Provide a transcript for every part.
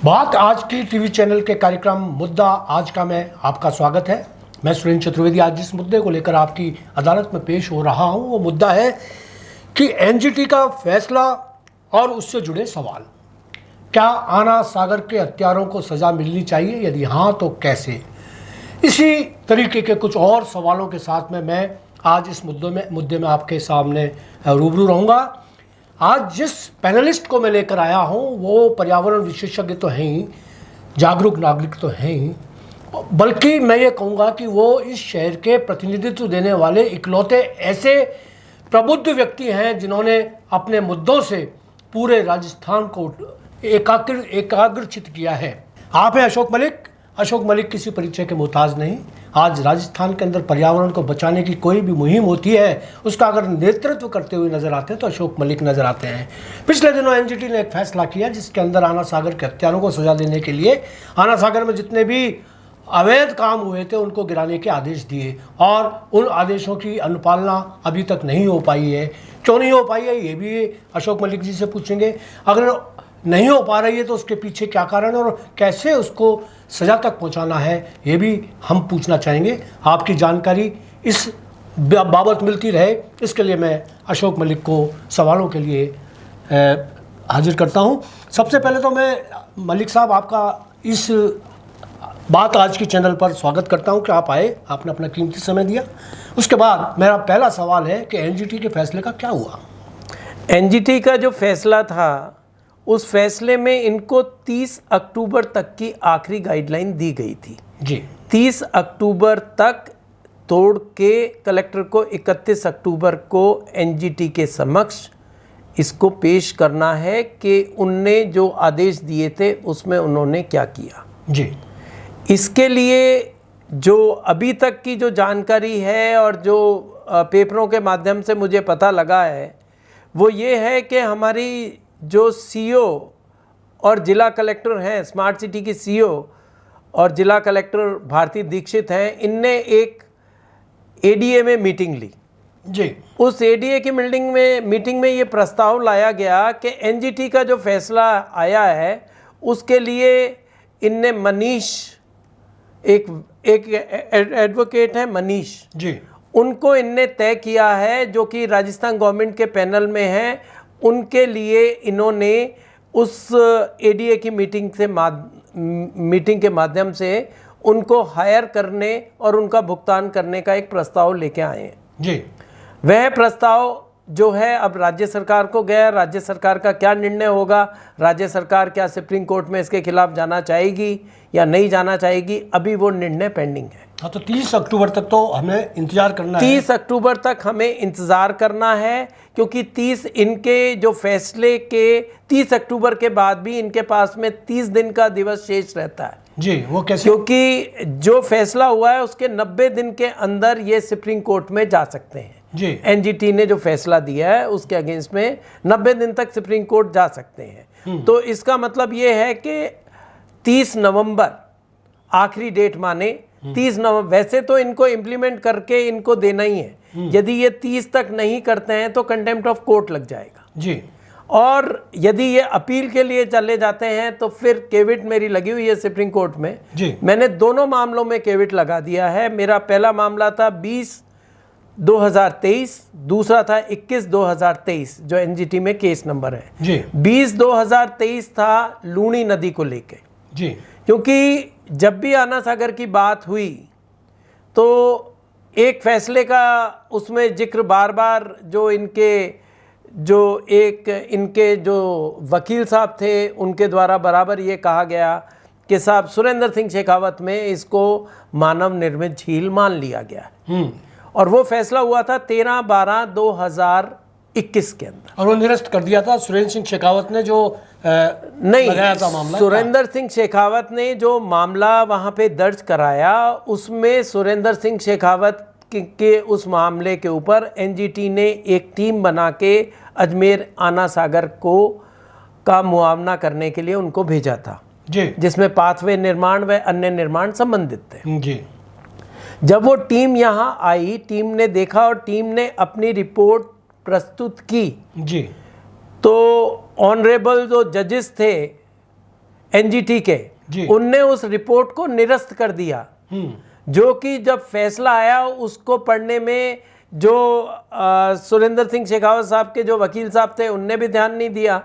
बात आज की टीवी चैनल के कार्यक्रम मुद्दा आज का में आपका स्वागत है। मैं सुरेंद्र चतुर्वेदी आज जिस मुद्दे को लेकर आपकी अदालत में पेश हो रहा हूं वो मुद्दा है कि एनजीटी का फैसला और उससे जुड़े सवाल। क्या आना सागर के हत्यारों को सज़ा मिलनी चाहिए? यदि हाँ तो कैसे? इसी तरीके के कुछ और सवालों के साथ में मैं आज इस मुद्दे में आपके सामने रूबरू रहूँगा। आज जिस पैनलिस्ट को मैं लेकर आया हूँ वो पर्यावरण विशेषज्ञ तो हैं ही, जागरूक नागरिक तो हैं ही, बल्कि मैं ये कहूँगा कि वो इस शहर के प्रतिनिधित्व देने वाले इकलौते ऐसे प्रबुद्ध व्यक्ति हैं जिन्होंने अपने मुद्दों से पूरे राजस्थान को एकाग्रचित किया है। आप हैं अशोक मलिक। अशोक मलिक किसी परिचय के मोहताज नहीं। आज राजस्थान के अंदर पर्यावरण को बचाने की कोई भी मुहिम होती है उसका अगर नेतृत्व करते हुए नजर आते हैं तो अशोक मलिक नजर आते हैं। पिछले दिनों एनजीटी ने एक फैसला किया जिसके अंदर आना सागर के हत्यारों को सजा देने के लिए आना सागर में जितने भी अवैध काम हुए थे उनको गिराने के आदेश दिए और उन आदेशों की अनुपालना अभी तक नहीं हो पाई है। क्यों नहीं हो पाई है ये भी अशोक मलिक जी से पूछेंगे। अगर नहीं हो पा रही है तो उसके पीछे क्या कारण है और कैसे उसको सज़ा तक पहुंचाना है ये भी हम पूछना चाहेंगे। आपकी जानकारी इस बाबत मिलती रहे इसके लिए मैं अशोक मलिक को सवालों के लिए हाजिर करता हूं। सबसे पहले तो मैं मलिक साहब आपका इस बात आज के चैनल पर स्वागत करता हूं कि आप आए, आपने अपना कीमती समय दिया। उसके बाद मेरा पहला सवाल है कि एनजीटी के फैसले का क्या हुआ? एनजीटी का जो फैसला था उस फैसले में इनको 30 अक्टूबर तक की आखिरी गाइडलाइन दी गई थी जी। 30 अक्टूबर तक तोड़ के कलेक्टर को 31 अक्टूबर को एनजीटी के समक्ष इसको पेश करना है कि उनने जो आदेश दिए थे उसमें उन्होंने क्या किया जी। इसके लिए जो अभी तक की जो जानकारी है और जो पेपरों के माध्यम से मुझे पता लगा है वो ये है कि हमारी जो सीओ और जिला कलेक्टर हैं, स्मार्ट सिटी की सीओ और जिला कलेक्टर भारती दीक्षित हैं, इनने एक एडीए में मीटिंग ली जी। उस एडीए की मीटिंग में ये प्रस्ताव लाया गया कि एनजीटी का जो फैसला आया है उसके लिए इनने मनीष एक एडवोकेट है मनीष जी, उनको इनने तय किया है जो कि राजस्थान गवर्नमेंट के पैनल में हैं। उनके लिए इन्होंने उस एडीए की मीटिंग के माध्यम से उनको हायर करने और उनका भुगतान करने का एक प्रस्ताव लेके आए हैं जी। वह प्रस्ताव जो है अब राज्य सरकार को गया। राज्य सरकार का क्या निर्णय होगा, राज्य सरकार क्या सुप्रीम कोर्ट में इसके खिलाफ जाना चाहेगी या नहीं जाना चाहेगी, अभी वो निर्णय पेंडिंग है। हाँ, तो 30 अक्टूबर तक तो हमें इंतजार करना है। 30 अक्टूबर तक हमें इंतज़ार करना है क्योंकि 30 इनके जो फैसले के 30 अक्टूबर के बाद भी इनके पास में 30 दिन का दिवस शेष रहता है जी। वो कैसे? क्योंकि जो फैसला हुआ है उसके 90 दिन के अंदर ये सुप्रीम कोर्ट में जा सकते हैं जी। एनजीटी ने जो फैसला दिया है उसके अगेंस्ट में 90 दिन तक सुप्रीम कोर्ट जा सकते हैं। तो इसका मतलब ये है कि 30 नवंबर आखिरी डेट माने 30 नवंबर। वैसे तो इनको इम्प्लीमेंट करके इनको देना ही है। यदि ये 30 तक नहीं करते हैं तो कंटेम्प्ट ऑफ कोर्ट लग जाएगा जी। और यदि ये अपील के लिए चले जाते हैं तो फिर केविट मेरी लगी हुई है सुप्रीम कोर्ट में जी। मैंने दोनों मामलों में केविट लगा दिया है। मेरा पहला मामला था 20/2023, दूसरा था 21/2023 जो एनजीटी में केस नंबर है जी। 20/2023 था लूणी नदी को लेके जी। क्योंकि जब भी आना सागर की बात हुई तो एक फैसले का उसमें जिक्र बार बार जो इनके जो वकील साहब थे उनके द्वारा बराबर ये कहा गया कि साहब सुरेंद्र सिंह शेखावत में इसको मानव निर्मित झील मान लिया गया और वो फैसला हुआ था 13/12/2021 के अंदर और वो निरस्त कर दिया था सुरेंद्र सिंह शेखावत ने जो लगाया था मामला। सुरेंद्र सिंह शेखावत ने जो मामला वहाँ पे दर्ज कराया उसमें सुरेंद्र सिंह शेखावत के उस मामले के ऊपर एनजीटी ने एक टीम बना के अजमेर आना सागर का मुआवना करने के लिए उनको भेजा था जी। जिसमें पाथवे निर्माण व अन्य निर्माण संबंधित थे जी। जब वो टीम यहाँ आई, टीम ने देखा और टीम ने अपनी रिपोर्ट प्रस्तुत की जी। तो ऑनरेबल जो जजेस थे एनजीटी के, जी। उनने उस रिपोर्ट को निरस्त कर दिया, जो कि जब फैसला आया उसको पढ़ने में जो सुरेंद्र सिंह शेखावत साहब के जो वकील साहब थे उनने भी ध्यान नहीं दिया।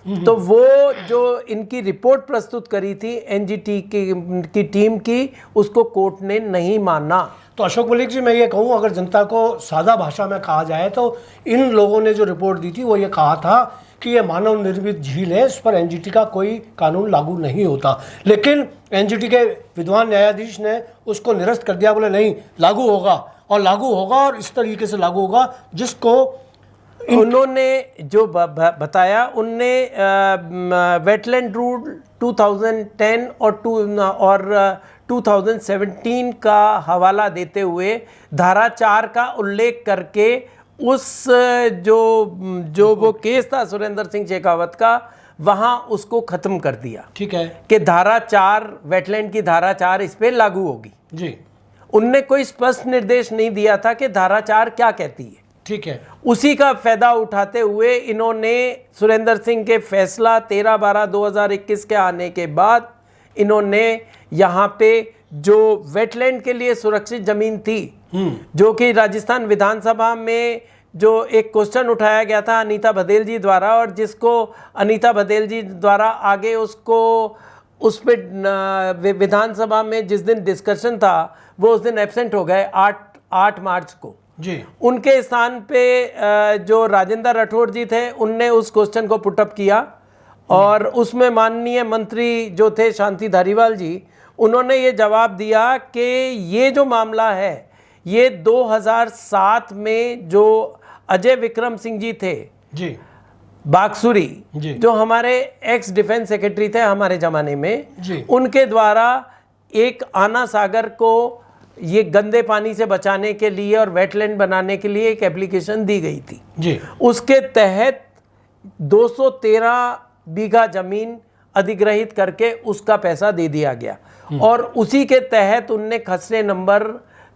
तो वो जो इनकी रिपोर्ट प्रस्तुत करी थी एनजीटी की टीम की, उसको कोर्ट ने नहीं माना। तो अशोक मलिक जी, मैं ये कहूँ, अगर जनता को सादा भाषा में कहा जाए तो इन लोगों ने जो रिपोर्ट दी थी वो ये कहा था कि ये मानव निर्मित झील है, इस पर एनजीटी का कोई कानून लागू नहीं होता। लेकिन एनजीटी के विद्वान न्यायाधीश ने उसको निरस्त कर दिया, बोले नहीं, लागू होगा और इस तरीके से लागू होगा जिसको उन्होंने जो बताया, उनने वेटलैंड रूल 2010 और 2017 का हवाला देते हुए धारा 4 का उल्लेख करके उस जो वो केस था सुरेंद्र सिंह शेखावत का, वहां उसको खत्म कर दिया। ठीक है कि धारा 4, वेटलैंड की धारा 4 इस पे लागू होगी जी। उनने कोई स्पष्ट निर्देश नहीं दिया था कि धारा 4 क्या कहती है। ठीक है। उसी का फायदा उठाते हुए इन्होंने सुरेंद्र सिंह के फैसला 13/12/2021 के आने के बाद इन्होंने यहाँ पे जो वेटलैंड के लिए सुरक्षित जमीन थी, जो कि राजस्थान विधानसभा में जो एक क्वेश्चन उठाया गया था अनीता बघेल जी द्वारा, और जिसको अनीता बघेल जी द्वारा आगे उसको उस पर विधानसभा में जिस दिन डिस्कशन था वो उस दिन एब्सेंट हो गए 8 मार्च को जी। उनके स्थान पे जो राजेंद्र राठौड़ जी थे उनने उस क्वेश्चन को पुटअप किया, और उसमें माननीय मंत्री जो थे शांति धारीवाल जी, उन्होंने ये जवाब दिया कि ये जो मामला है ये 2007 में जो अजय विक्रम सिंह जी थे जी बागसुरी, जी। जो हमारे एक्स डिफेंस सेक्रेटरी थे हमारे ज़माने में जी। उनके द्वारा एक आना सागर को ये गंदे पानी से बचाने के लिए और वेटलैंड बनाने के लिए एक एप्लीकेशन दी गई थी जी। उसके तहत 213 बीघा जमीन अधिग्रहित करके उसका पैसा दे दिया गया, और उसी के तहत उनने खसरे नंबर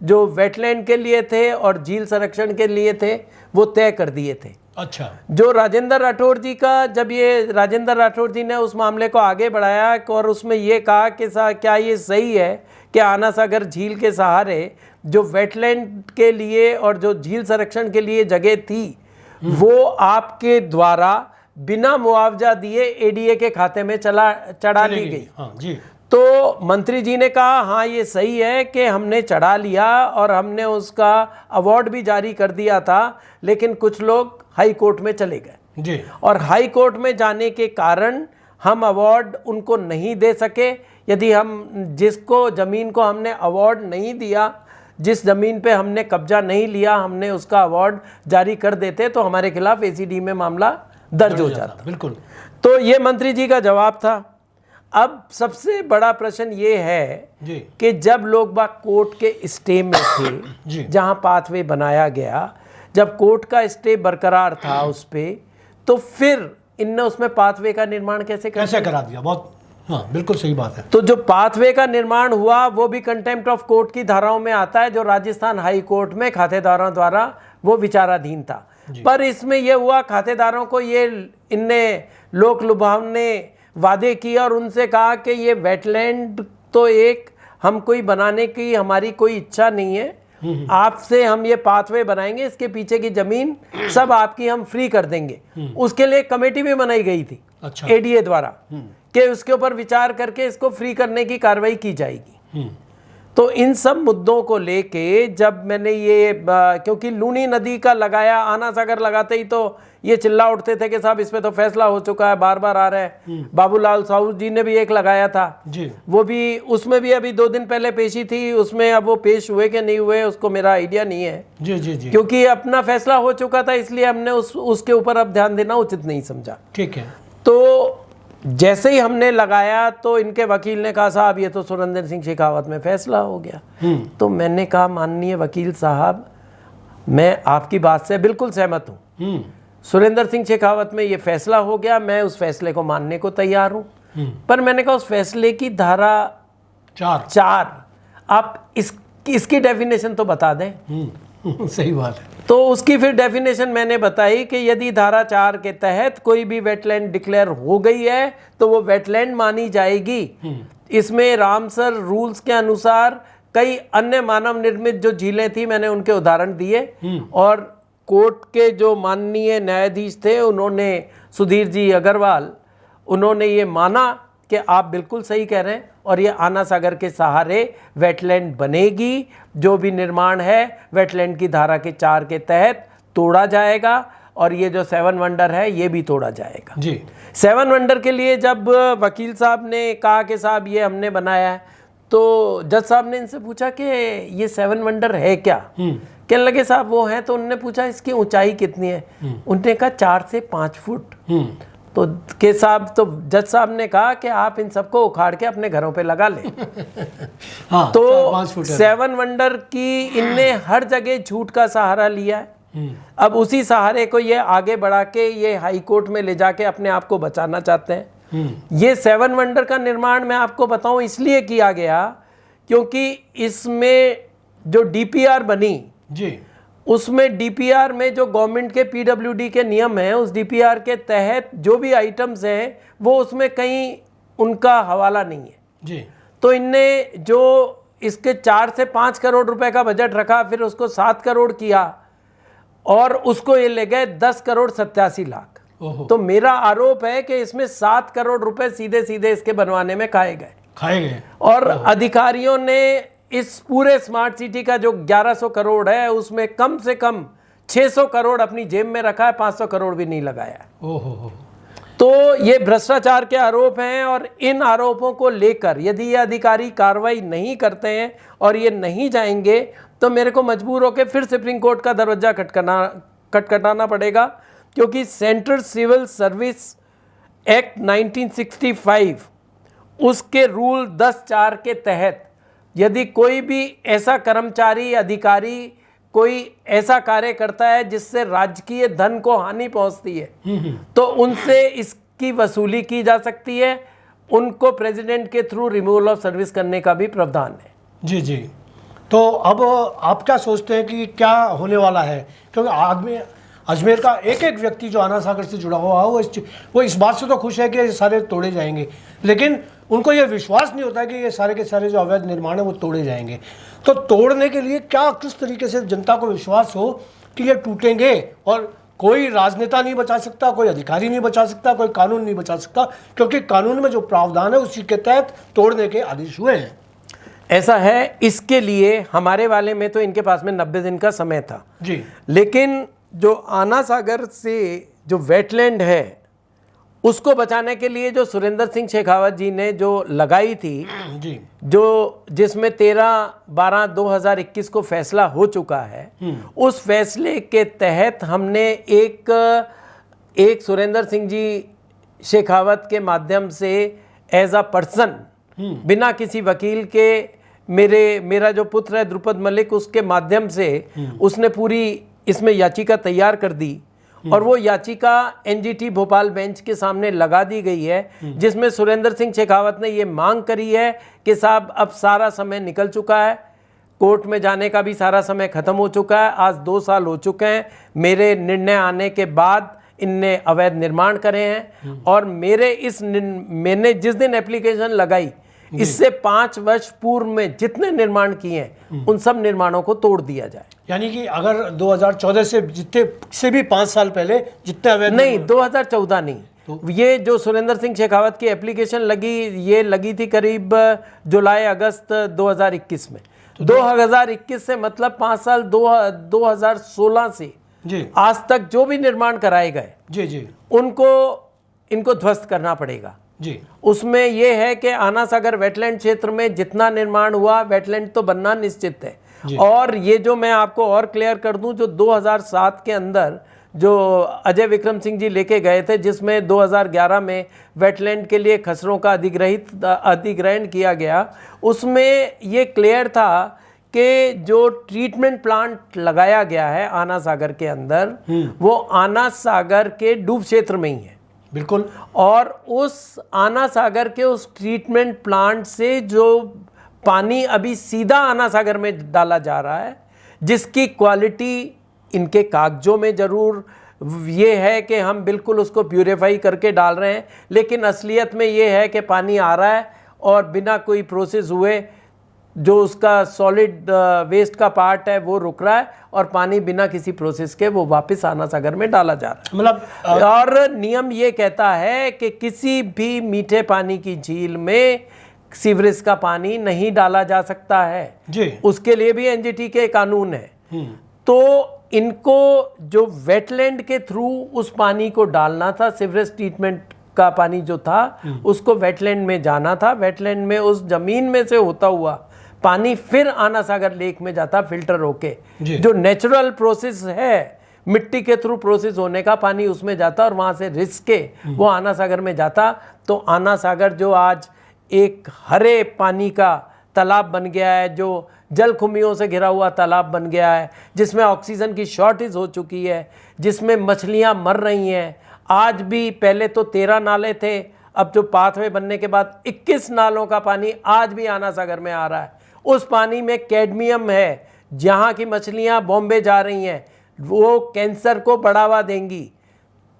जो वेटलैंड के लिए थे और झील संरक्षण के लिए थे वो तय कर दिए थे। अच्छा। जो राजेंद्र राठौड़ जी का, जब ये राजेंद्र राठौड़ जी ने उस मामले को आगे बढ़ाया और उसमें ये कहा कि क्या ये सही है कि आना सागर झील के सहारे जो वेटलैंड के लिए और जो झील संरक्षण के लिए जगह थी वो आपके द्वारा बिना मुआवजा दिए एडीए के खाते में चढ़ा ली गई। हाँ जी। तो मंत्री जी ने कहा हाँ ये सही है कि हमने चढ़ा लिया और हमने उसका अवार्ड भी जारी कर दिया था, लेकिन कुछ लोग हाई कोर्ट में चले गए जी। और हाई कोर्ट में जाने के कारण हम अवार्ड उनको नहीं दे सके। यदि हम जिसको ज़मीन को हमने अवार्ड नहीं दिया, जिस ज़मीन पे हमने कब्जा नहीं लिया, हमने उसका अवार्ड जारी कर देते तो हमारे खिलाफ एसीडी में मामला दर्ज हो जाता। बिल्कुल। तो ये मंत्री जी का जवाब था। अब सबसे बड़ा प्रश्न ये है जी। कि जब लोग बाग कोर्ट के स्टे में थे जी। जहां पाथवे बनाया गया, जब कोर्ट का स्टे बरकरार था उस पे, तो फिर इनने उसमें पाथवे का निर्माण कैसे करा दिया? बहुत, हाँ बिल्कुल सही बात है। तो जो पाथवे का निर्माण हुआ वो भी कंटेम्प्ट ऑफ कोर्ट की धाराओं में आता है, जो राजस्थान हाई कोर्ट में खातेदारों द्वारा वो विचाराधीन था। पर इसमें यह हुआ, खातेदारों को ये इनने लोक लुभावने वादे किए और उनसे कहा कि ये वेटलैंड तो एक हम कोई बनाने की हमारी कोई इच्छा नहीं है, आपसे हम ये पाथवे बनाएंगे, इसके पीछे की जमीन सब आपकी हम फ्री कर देंगे। उसके लिए कमेटी भी बनाई गई थी अच्छा। एडीए द्वारा कि उसके ऊपर विचार करके इसको फ्री करने की कार्रवाई की जाएगी। तो इन सब मुद्दों को लेके जब मैंने ये क्योंकि लूनी नदी का लगाया, आना सागर लगाते ही तो ये चिल्ला उठते थे कि साहब इस पे तो फैसला हो चुका है, बार बार आ रहा है। बाबूलाल साहू जी ने भी एक लगाया था जी। वो भी, उसमें भी अभी 2 दिन पहले पेशी थी, उसमें अब वो पेश हुए कि नहीं हुए उसको मेरा आइडिया नहीं है। जी जी जी। क्योंकि अपना फैसला हो चुका था, इसलिए हमने उसके ऊपर अब ध्यान देना उचित नहीं समझा। ठीक है। तो जैसे ही हमने लगाया तो इनके वकील ने कहा साहब ये तो सुरेंद्र सिंह शेखावत में फैसला हो गया। तो मैंने कहा माननीय वकील साहब, मैं आपकी बात से बिल्कुल सहमत हूँ, सुरेंद्र सिंह शेखावत में ये फैसला हो गया, मैं उस फैसले को मानने को तैयार हूँ। पर मैंने कहा उस फैसले की धारा 4 आप इसकी डेफिनेशन तो बता दें। सही बात है। तो उसकी फिर डेफिनेशन मैंने बताई कि यदि धारा 4 के तहत कोई भी वेटलैंड डिक्लेयर हो गई है तो वो वेटलैंड मानी जाएगी। इसमें रामसर रूल्स के अनुसार कई अन्य मानव निर्मित जो झीलें थी मैंने उनके उदाहरण दिए, और कोर्ट के जो माननीय न्यायाधीश थे उन्होंने, सुधीर जी अग्रवाल, उन्होंने ये माना कि आप बिल्कुल सही कह रहे हैं और ये आना सागर के सहारे वेटलैंड बनेगी। जो भी निर्माण है वेटलैंड की धारा के 4 के तहत तोड़ा जाएगा और ये जो 7 वंडर है ये भी तोड़ा जाएगा जी। 7 वंडर के लिए जब वकील साहब ने कहा कि साहब ये हमने बनाया है, तो जज साहब ने इनसे पूछा कि ये 7 वंडर है क्या। कहने लगे साहब वो है, तो उन्होंने पूछा इसकी ऊंचाई कितनी है। उन्होंने कहा 4 से 5 फुट। तो के साहब, तो जज साहब ने कहा कि आप इन सबको उखाड़ के अपने घरों पे लगा लें। हाँ, तो 5 फुट है। 7 वंडर की इनने हर जगह झूठ का सहारा लिया है। अब उसी सहारे को ये आगे बढ़ा के ये हाई कोर्ट में ले जाके अपने आप को बचाना चाहते हैं। ये 7 वंडर का निर्माण मैं आपको बताऊं इसलिए किया गया क्योंकि इसमें जो डीपीआर बनी जी, उसमें डीपीआर में जो गवर्नमेंट के पीडब्ल्यूडी के नियम हैं, उस डीपीआर के तहत जो भी आइटम्स हैं वो उसमें कहीं उनका हवाला नहीं है जी। तो इनने जो इसके 4 से 5 करोड़ रुपए का बजट रखा, फिर उसको 7 करोड़ किया और उसको ये ले गए 10 करोड़ 87 लाख। तो मेरा आरोप है कि इसमें 7 करोड़ रुपए सीधे सीधे इसके बनवाने में खाए गए और अधिकारियों ने इस पूरे स्मार्ट सिटी का जो 1100 करोड़ है उसमें कम से कम 600 करोड़ अपनी जेब में रखा है, 500 करोड़ भी नहीं लगाया। तो ये भ्रष्टाचार के आरोप हैं और इन आरोपों को लेकर यदि ये अधिकारी कार्रवाई नहीं करते हैं और ये नहीं जाएंगे तो मेरे को मजबूर होकर फिर सुप्रीम कोर्ट का दरवाजा खटखटाना पड़ेगा, क्योंकि सेंट्रल सिविल सर्विस एक्ट 1965 उसके रूल 10(4) के तहत यदि कोई भी ऐसा कर्मचारी अधिकारी कोई ऐसा कार्य करता है जिससे राजकीय धन को हानि पहुंचती है तो उनसे इसकी वसूली की जा सकती है। उनको प्रेसिडेंट के थ्रू रिमूवल ऑफ सर्विस करने का भी प्रावधान है। जी जी। तो अब आप क्या सोचते हैं कि क्या होने वाला है, क्योंकि अजमेर का एक एक व्यक्ति जो आना सागर से जुड़ा हुआ है वो इस बात से तो खुश है कि ये सारे तोड़े जाएंगे, लेकिन उनको ये विश्वास नहीं होता कि ये सारे के सारे जो अवैध निर्माण है वो तोड़े जाएंगे। तो तोड़ने के लिए क्या किस तरीके से जनता को विश्वास हो कि ये टूटेंगे, और कोई राजनेता नहीं बचा सकता, कोई अधिकारी नहीं बचा सकता, कोई कानून नहीं बचा सकता, क्योंकि कानून में जो प्रावधान है उसी के तहत तोड़ने के आदेश हुए हैं। ऐसा है, इसके लिए हमारे वाले में तो इनके पास में 90 दिन का समय था जी, लेकिन जो आना सागर से जो वेटलैंड है उसको बचाने के लिए जो सुरेंद्र सिंह शेखावत जी ने जो लगाई थी जी, जो जिसमें 13/12/2021 को फैसला हो चुका है, उस फैसले के तहत हमने एक सुरेंद्र सिंह जी शेखावत के माध्यम से एज अ पर्सन बिना किसी वकील के मेरा जो पुत्र है द्रुपद मलिक, उसके माध्यम से उसने पूरी इसमें याचिका तैयार कर दी और वो याचिका एनजीटी भोपाल बेंच के सामने लगा दी गई है, जिसमें सुरेंद्र सिंह शेखावत ने ये मांग करी है कि साहब अब सारा समय निकल चुका है, कोर्ट में जाने का भी सारा समय खत्म हो चुका है, आज 2 साल हो चुके हैं मेरे निर्णय आने के बाद इनने अवैध निर्माण करे हैं और मैंने जिस दिन एप्लीकेशन लगाई इससे 5 वर्ष पूर्व में जितने निर्माण किए हैं उन सब निर्माणों को तोड़ दिया जाए। यानी कि अगर 2014 से भी 5 साल पहले जितने अवैध नहीं, 2014 नहीं, तो ये जो सुरेंद्र सिंह शेखावत की एप्लीकेशन लगी थी करीब जुलाई अगस्त 2021 में, 2021 से मतलब 5 साल 2016 से जी आज तक जो भी निर्माण कराए गए जी जी इनको ध्वस्त करना पड़ेगा जी। उसमें यह है कि आना सागर वेटलैंड क्षेत्र में जितना निर्माण हुआ वेटलैंड तो बनना निश्चित है। और ये जो मैं आपको और क्लियर कर दूं, जो 2007 के अंदर जो अजय विक्रम सिंह जी लेके गए थे, जिसमें 2011 में वेटलैंड के लिए खसरों का अधिग्रहण किया गया, उसमें ये क्लियर था कि जो ट्रीटमेंट प्लांट लगाया गया है आना सागर के अंदर वो आना सागर के डूब क्षेत्र में ही है। बिल्कुल। और उस आना सागर के उस ट्रीटमेंट प्लांट से जो पानी अभी सीधा आना सागर में डाला जा रहा है, जिसकी क्वालिटी इनके कागजों में ज़रूर ये है कि हम बिल्कुल उसको प्यूरीफाई करके डाल रहे हैं, लेकिन असलियत में ये है कि पानी आ रहा है और बिना कोई प्रोसेस हुए जो उसका सॉलिड वेस्ट का पार्ट है वो रुक रहा है और पानी बिना किसी प्रोसेस के वो वापस आना सागर में डाला जा रहा है। मतलब और नियम ये कहता है कि किसी भी मीठे पानी की झील में सीवरेज का पानी नहीं डाला जा सकता है जी। उसके लिए भी एनजीटी के कानून है। तो इनको जो वेटलैंड के थ्रू उस पानी को डालना था, सीवरेज ट्रीटमेंट का पानी जो था उसको वेटलैंड में जाना था, वेटलैंड में उस जमीन में से होता हुआ पानी फिर आना सागर लेक में जाता फिल्टर होके। जो नेचुरल प्रोसेस है मिट्टी के थ्रू प्रोसेस होने का, पानी उसमें जाता और वहां से रिस के वो आना सागर में जाता। तो आना सागर जो आज एक हरे पानी का तालाब बन गया है, जो जलकुंभियों से घिरा हुआ तालाब बन गया है, जिसमें ऑक्सीजन की शॉर्टेज हो चुकी है, जिसमें मछलियां मर रही हैं। आज भी पहले तो 13 नाले थे, अब जो पाथवे बनने के बाद 21 नालों का पानी आज भी आना सागर में आ रहा है। उस पानी में कैडमियम है, जहाँ की मछलियाँ बॉम्बे जा रही हैं वो कैंसर को बढ़ावा देंगी।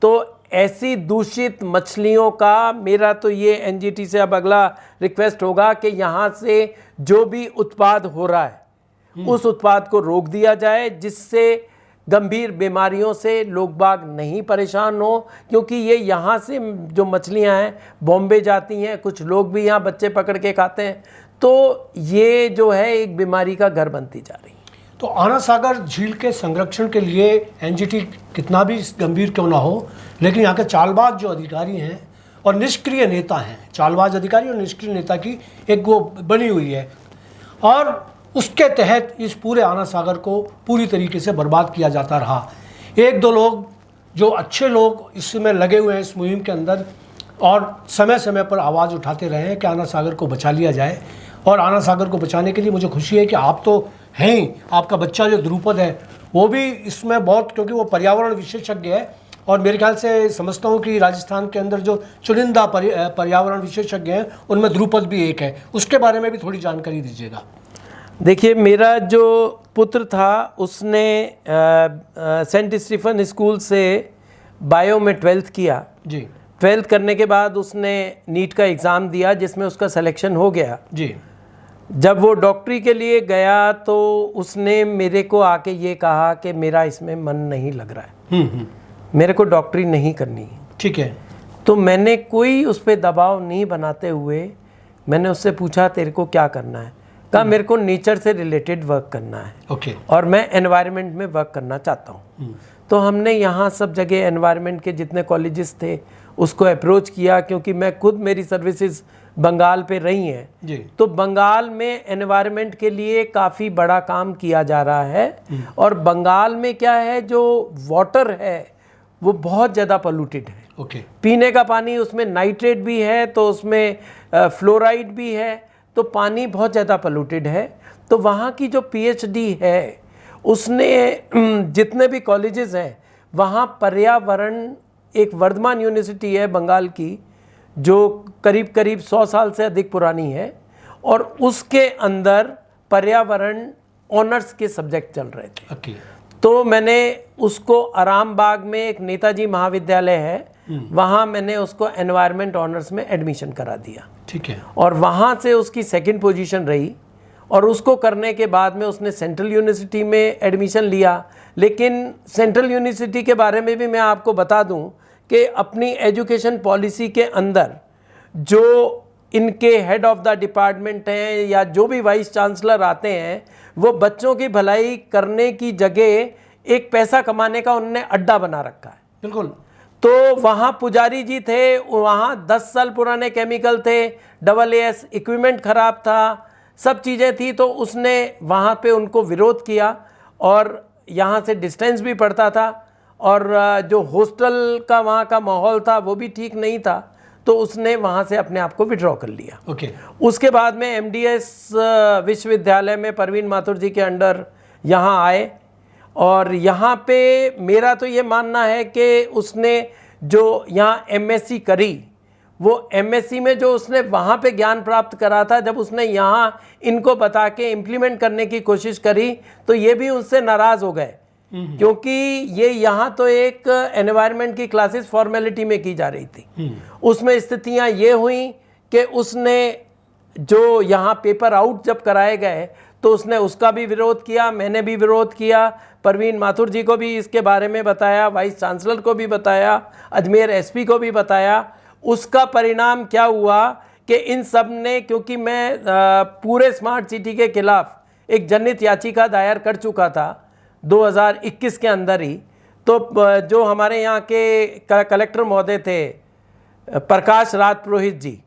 तो ऐसी दूषित मछलियों का मेरा तो ये एनजीटी से अब अगला रिक्वेस्ट होगा कि यहाँ से जो भी उत्पाद हो रहा है उस उत्पाद को रोक दिया जाए, जिससे गंभीर बीमारियों से लोग बाग नहीं परेशान हो। क्योंकि ये यहाँ से जो मछलियाँ हैं बॉम्बे जाती हैं, कुछ लोग भी यहाँ बच्चे पकड़ के खाते हैं, तो ये जो है एक बीमारी का घर बनती जा रही है। तो आना सागर झील के संरक्षण के लिए एनजीटी कितना भी गंभीर क्यों ना हो, लेकिन यहाँ के चालबाज जो अधिकारी हैं और निष्क्रिय नेता हैं, चालबाज अधिकारी और निष्क्रिय नेता की एक वो बनी हुई है, और उसके तहत इस पूरे आना सागर को पूरी तरीके से बर्बाद किया जाता रहा। एक दो लोग जो अच्छे लोग इसमें लगे हुए हैं इस मुहिम के अंदर और समय समय पर आवाज़ उठाते रहे हैं कि आना सागर को बचा लिया जाए। और आना सागर को बचाने के लिए मुझे खुशी है कि आप तो हैं ही, आपका बच्चा जो ध्रुपद है वो भी इसमें बहुत, क्योंकि वो पर्यावरण विशेषज्ञ है और मेरे ख्याल से समझता हूँ कि राजस्थान के अंदर जो चुनिंदा पर्यावरण विशेषज्ञ हैं उनमें ध्रुपद भी एक है। उसके बारे में भी थोड़ी जानकारी दीजिएगा। देखिए, मेरा जो पुत्र था उसने सेंट स्टीफन स्कूल से बायो में 12th किया जी। 12th करने के बाद उसने नीट का एग्ज़ाम दिया जिसमें उसका सिलेक्शन हो गया जी। जब वो डॉक्टरी के लिए गया तो उसने मेरे को आके ये कहा कि मेरा इसमें मन नहीं लग रहा है, मेरे को डॉक्टरी नहीं करनी है। ठीक है। तो मैंने कोई उस पर दबाव नहीं बनाते हुए मैंने उससे पूछा तेरे को क्या करना है? कहा मेरे को नेचर से रिलेटेड वर्क करना है। ओके। और मैं एनवायरनमेंट में वर्क करना चाहता हूँ। तो हमने यहाँ सब जगह एनवायरनमेंट के जितने कॉलेजेस थे उसको अप्रोच किया, क्योंकि मैं खुद मेरी सर्विसेज बंगाल पे रही हैं जी। तो बंगाल में एनवायरनमेंट के लिए काफ़ी बड़ा काम किया जा रहा है। और बंगाल में क्या है, जो वाटर है वो बहुत ज़्यादा पोल्यूटेड है। ओके। पीने का पानी उसमें नाइट्रेट भी है, तो उसमें फ्लोराइड भी है, तो पानी बहुत ज़्यादा पोल्यूटेड है। तो वहाँ की जो पीएचडी है उसने जितने भी कॉलेजेस हैं वहाँ पर्यावरण, एक वर्धमान यूनिवर्सिटी है बंगाल की जो करीब करीब 100 साल से अधिक पुरानी है, और उसके अंदर पर्यावरण ऑनर्स के सब्जेक्ट चल रहे थे। ओके। तो मैंने उसको आराम बाग में एक नेताजी महाविद्यालय है, वहाँ मैंने उसको एनवायरनमेंट ऑनर्स में एडमिशन करा दिया। ठीक है। और वहाँ से उसकी 2nd पोजीशन रही, और उसको करने के बाद में उसने सेंट्रल यूनिवर्सिटी में एडमिशन लिया। लेकिन सेंट्रल यूनिवर्सिटी के बारे में भी मैं आपको बता दूं कि अपनी एजुकेशन पॉलिसी के अंदर जो इनके हेड ऑफ द डिपार्टमेंट हैं या जो भी वाइस चांसलर आते हैं वो बच्चों की भलाई करने की जगह एक पैसा कमाने का उन्होंने अड्डा बना रखा है। बिल्कुल। तो वहाँ पुजारी जी थे, वहाँ 10 साल पुराने केमिकल थे, AAS इक्विपमेंट ख़राब था, सब चीज़ें थी। तो उसने वहाँ पे उनको विरोध किया और यहाँ से डिस्टेंस भी पड़ता था, और जो हॉस्टल का वहाँ का माहौल था वो भी ठीक नहीं था। तो उसने वहाँ से अपने आप को विड्रॉ कर लिया। ओके। उसके बाद में MDS विश्वविद्यालय में परवीन माथुर जी के अंडर यहाँ आए, और यहाँ पे मेरा तो ये मानना है कि उसने जो यहाँ MSc करी, वो MSc में जो उसने वहाँ पे ज्ञान प्राप्त करा था, जब उसने यहाँ इनको बता के इम्प्लीमेंट करने की कोशिश करी तो ये भी उनसे नाराज़ हो गए क्योंकि ये यहाँ तो एक एनवायरनमेंट की क्लासेस फॉर्मेलिटी में की जा रही थी। उसमें स्थितियाँ ये हुई कि उसने जो यहाँ पेपर आउट जब कराए गए तो उसने उसका भी विरोध किया, मैंने भी विरोध किया, परवीन माथुर जी को भी इसके बारे में बताया, वाइस चांसलर को भी बताया, अजमेर एसपी को भी बताया। उसका परिणाम क्या हुआ कि इन सब ने, क्योंकि मैं पूरे स्मार्ट सिटी के खिलाफ एक जनहित याचिका दायर कर चुका था 2021 के अंदर ही, तो जो हमारे यहाँ के कलेक्टर महोदय थे प्रकाश राज पुरोहित जी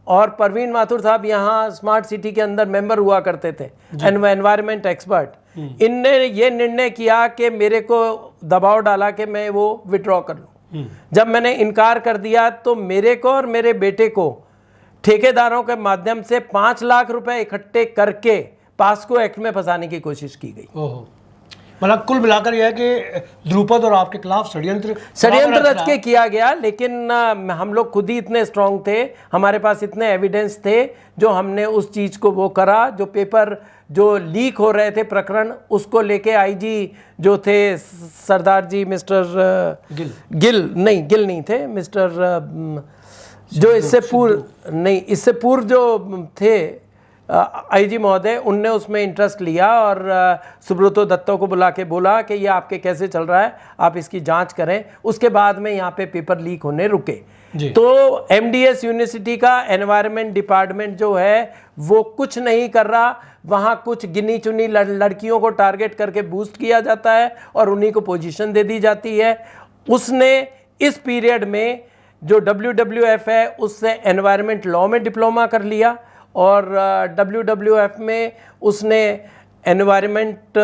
और परवीन माथुर साहब यहाँ स्मार्ट सिटी के अंदर मेंबर हुआ करते थे, एनवायरनमेंट एक्सपर्ट, इनने ये निर्णय किया कि मेरे को दबाव डाला कि मैं वो विड्रॉ कर लूँ। जब मैंने इनकार कर दिया तो मेरे को और मेरे बेटे को ठेकेदारों के माध्यम से 5 लाख रुपए इकट्ठे करके पास्को एक्ट में फंसाने की कोशिश की गई। ओहो, मतलब कुल मिलाकर यह है कि ध्रुपद और आपके खिलाफ षड्यंत्र रच के किया गया, लेकिन हम लोग खुद ही इतने स्ट्रांग थे, हमारे पास इतने एविडेंस थे, जो हमने उस चीज को वो करा। जो पेपर जो लीक हो रहे थे प्रकरण, उसको लेके आईजी जो थे सरदार जी, मिस्टर गिल नहीं थे, मिस्टर जो इससे पूर्व जो थे आईजी महोदय, उनने उसमें इंटरेस्ट लिया और सुब्रतो दत्तो को बुला के बोला कि ये आपके कैसे चल रहा है, आप इसकी जांच करें। उसके बाद में यहाँ पे पेपर लीक होने रुके। तो एमडीएस यूनिवर्सिटी का एनवायरनमेंट डिपार्टमेंट जो है वो कुछ नहीं कर रहा, वहाँ कुछ गिनी चुनी लड़कियों को टारगेट करके बूस्ट किया जाता है और उन्हीं को पोजीशन दे दी जाती है। उसने इस पीरियड में जो WWF है उससे एनवायरनमेंट लॉ में डिप्लोमा कर लिया और WWF में उसने एनवायरनमेंट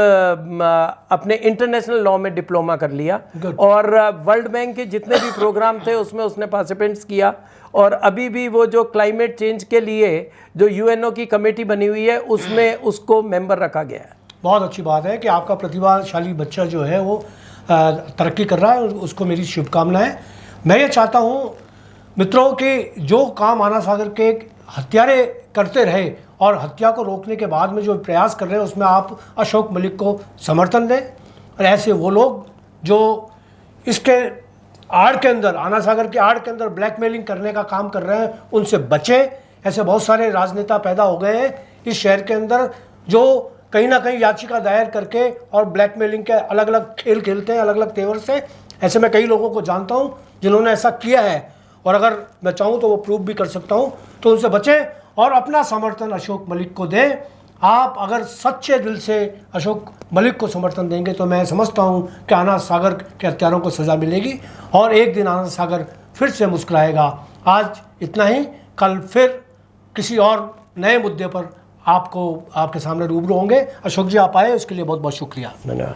अपने इंटरनेशनल लॉ में डिप्लोमा कर लिया और वर्ल्ड बैंक के जितने भी प्रोग्राम थे उसमें उसने पार्टिसिपेंट्स किया। और अभी भी वो जो क्लाइमेट चेंज के लिए जो यूएनओ की कमेटी बनी हुई है उसमें उसको मेंबर रखा गया है। बहुत अच्छी बात है कि आपका प्रतिभाशाली बच्चा जो है वो तरक्की कर रहा है, उसको मेरी शुभकामनाएं। मैं ये चाहता हूँ मित्रों कि जो काम आना सागर के हत्यारे करते रहे और हत्या को रोकने के बाद में जो प्रयास कर रहे हैं उसमें आप अशोक मलिक को समर्थन दें। और ऐसे वो लोग जो इसके आड़ के अंदर, आना सागर की आड़ के अंदर ब्लैकमेलिंग करने का काम कर रहे हैं, उनसे बचें। ऐसे बहुत सारे राजनेता पैदा हो गए हैं इस शहर के अंदर जो कहीं ना कहीं याचिका दायर करके और ब्लैकमेलिंग के अलग अलग खेल खेलते हैं, अलग अलग तेवर से। ऐसे मैं कई लोगों को जानता हूँ जिन्होंने ऐसा किया है और अगर मैं चाहूँ तो वो प्रूव भी कर सकता हूँ। तो उनसे बचें और अपना समर्थन अशोक मलिक को दें। आप अगर सच्चे दिल से अशोक मलिक को समर्थन देंगे तो मैं समझता हूँ कि आना सागर के हत्यारों को सज़ा मिलेगी और एक दिन आना सागर फिर से मुस्कुराएगा। आज इतना ही, कल फिर किसी और नए मुद्दे पर आपके सामने रूबरू होंगे। अशोक जी आप आए, उसके लिए बहुत बहुत शुक्रिया। धन्यवाद।